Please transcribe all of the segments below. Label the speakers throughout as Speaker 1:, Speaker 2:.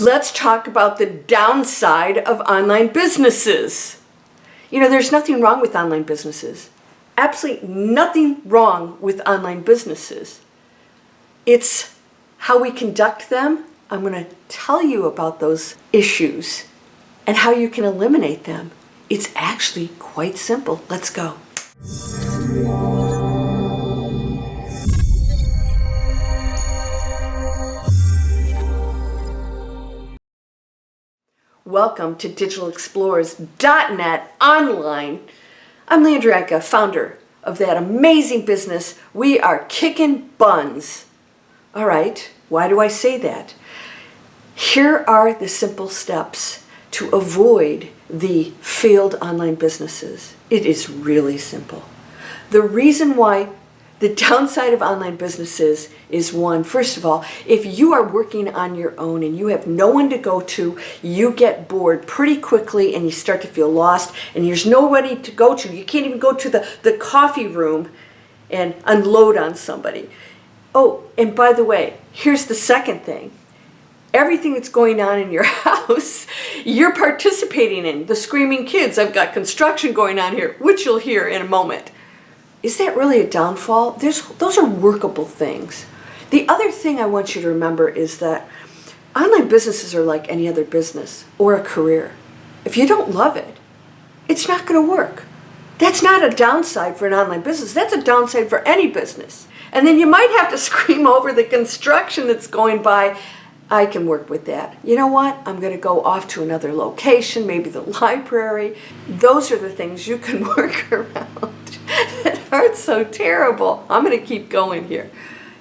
Speaker 1: Let's talk about the downside of online businesses. You know, there's nothing wrong with online businesses. Absolutely nothing wrong with online businesses. It's how we conduct them. I'm going to tell you about those issues and how you can eliminate them. It's actually quite simple. Let's go. Welcome to digitalexplorers.net online. I'm Landranka, founder of that amazing business. We are kicking buns. All right, why do I say that? Here are the simple steps to avoid the failed online businesses. It is really simple. The reason why the downside of online businesses is one, first of all, if you are working on your own and you have no one to go to, you get bored pretty quickly and you start to feel lost and there's nobody to go to. You can't even go to the coffee room and unload on somebody. Oh, and by the way, here's the second thing. Everything that's going on in your house, you're participating in. The screaming kids, I've got construction going on here, which you'll hear in a moment. Is that really a downfall? Those are workable things. The other thing I want you to remember is that online businesses are like any other business or a career. If you don't love it, it's not going to work. That's not a downside for an online business. That's a downside for any business. And then you might have to scream over the construction that's going by. I can work with that. You know what? I'm going to go off to another location, maybe the library. Those are the things you can work around that aren't so terrible. I'm going to keep going here.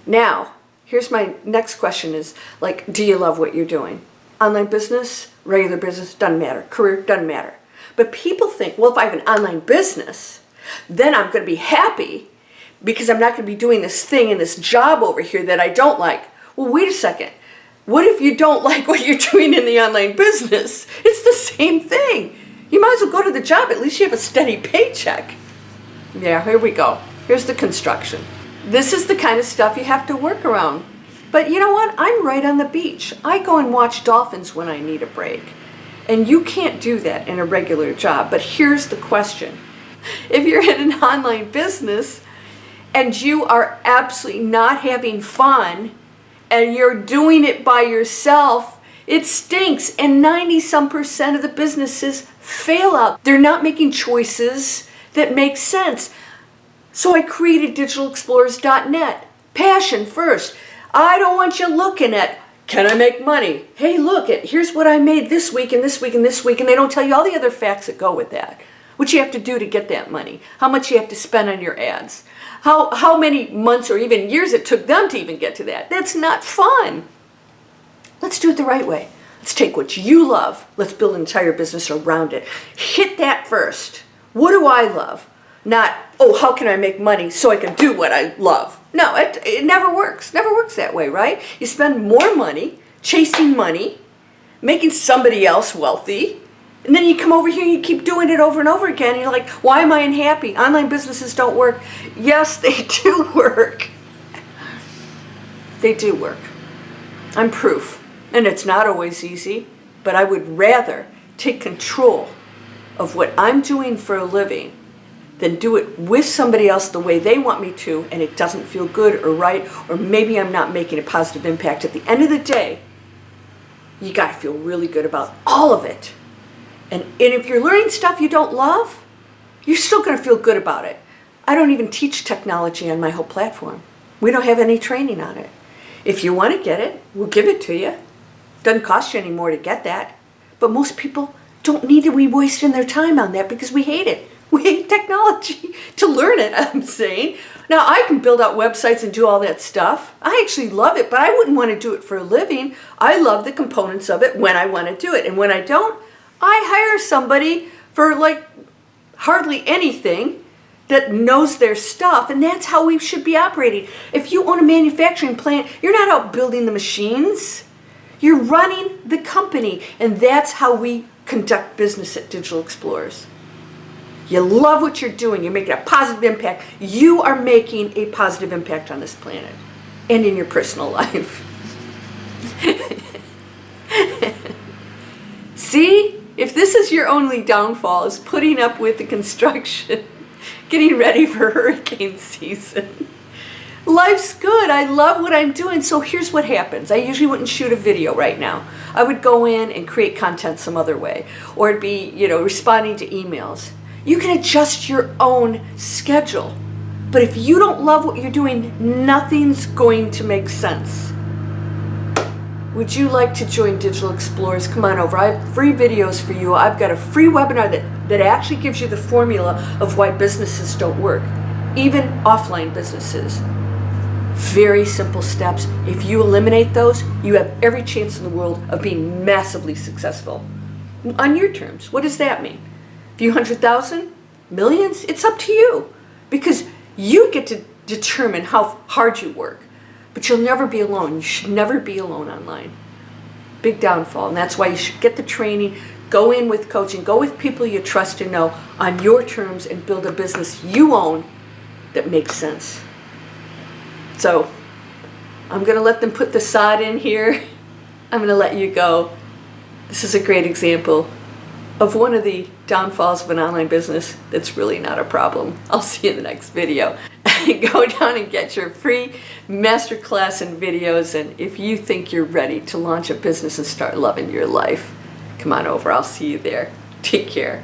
Speaker 1: Now, here's my next question is, like, do you love what you're doing? Online business, regular business, doesn't matter. Career, doesn't matter. But people think, well, if I have an online business, then I'm going to be happy because I'm not going to be doing this thing and this job over here that I don't like. Well, wait a second. What if you don't like what you're doing in the online business? It's the same thing. You might as well go to the job. At least you have a steady paycheck. Yeah, here we go. Here's the construction. This is the kind of stuff you have to work around. But you know what? I'm right on the beach. I go and watch dolphins when I need a break. And you can't do that in a regular job. But here's the question. If you're in an online business and you are absolutely not having fun and you're doing it by yourself, it stinks. And 90-some% of the businesses fail out. They're not making choices that make sense. So I created digitalexplorers.net. Passion first. I don't want you looking at, can I make money? Hey, look, here's what I made this week and this week and this week. And they don't tell you all the other facts that go with that. What you have to do to get that money. How much you have to spend on your ads. How many months or even years it took them to even get to that. That's not fun. Let's do it the right way. Let's take what you love. Let's build an entire business around it. Hit that first. What do I love? Not, oh, how can I make money so I can do what I love? No, it never works. Never works that way, right? You spend more money chasing money, making somebody else wealthy, and then you come over here and you keep doing it over and over again. And you're like, why am I unhappy? Online businesses don't work. Yes, they do work. They do work. I'm proof. And it's not always easy, but I would rather take control of what I'm doing for a living than do it with somebody else the way they want me to, and it doesn't feel good or right, or maybe I'm not making a positive impact. At the end of the day, you got to feel really good about all of it. And if you're learning stuff you don't love, you're still going to feel good about it. I don't even teach technology on my whole platform. We don't have any training on it. If you want to get it, we'll give it to you. Doesn't cost you any more to get that. But most people don't need to be wasting their time on that because we hate it. We hate technology to learn it, I'm saying. Now, I can build out websites and do all that stuff. I actually love it, but I wouldn't want to do it for a living. I love the components of it when I want to do it. And when I don't, I hire somebody for like hardly anything that knows their stuff, and that's how we should be operating. If you own a manufacturing plant, you're not out building the machines. You're running the company, and that's how we conduct business at Digital Explorers. You love what you're doing. You're making a positive impact. You are making a positive impact on this planet and in your personal life. See, if this is your only downfall, is putting up with the construction, getting ready for hurricane season. Life's good. I love what I'm doing. So here's what happens. I usually wouldn't shoot a video right now. I would go in and create content some other way, or it'd be, responding to emails. You can adjust your own schedule. But if you don't love what you're doing, nothing's going to make sense. Would you like to join Digital Explorers? Come on over. I have free videos for you. I've got a free webinar that actually gives you the formula of why businesses don't work, even offline businesses. Very simple steps. If you eliminate those, you have every chance in the world of being massively successful. On your terms. What does that mean? A few 100,000? Millions? It's up to you. Because you get to determine how hard you work. But you'll never be alone. You should never be alone online. Big downfall. And that's why you should get the training, go in with coaching, go with people you trust and know on your terms, and build a business you own that makes sense. So I'm going to let them put the sod in here. I'm going to let you go. This is a great example of one of the downfalls of an online business that's really not a problem. I'll see you in the next video. Go down and get your free masterclass and videos. And if you think you're ready to launch a business and start loving your life, come on over. I'll see you there. Take care.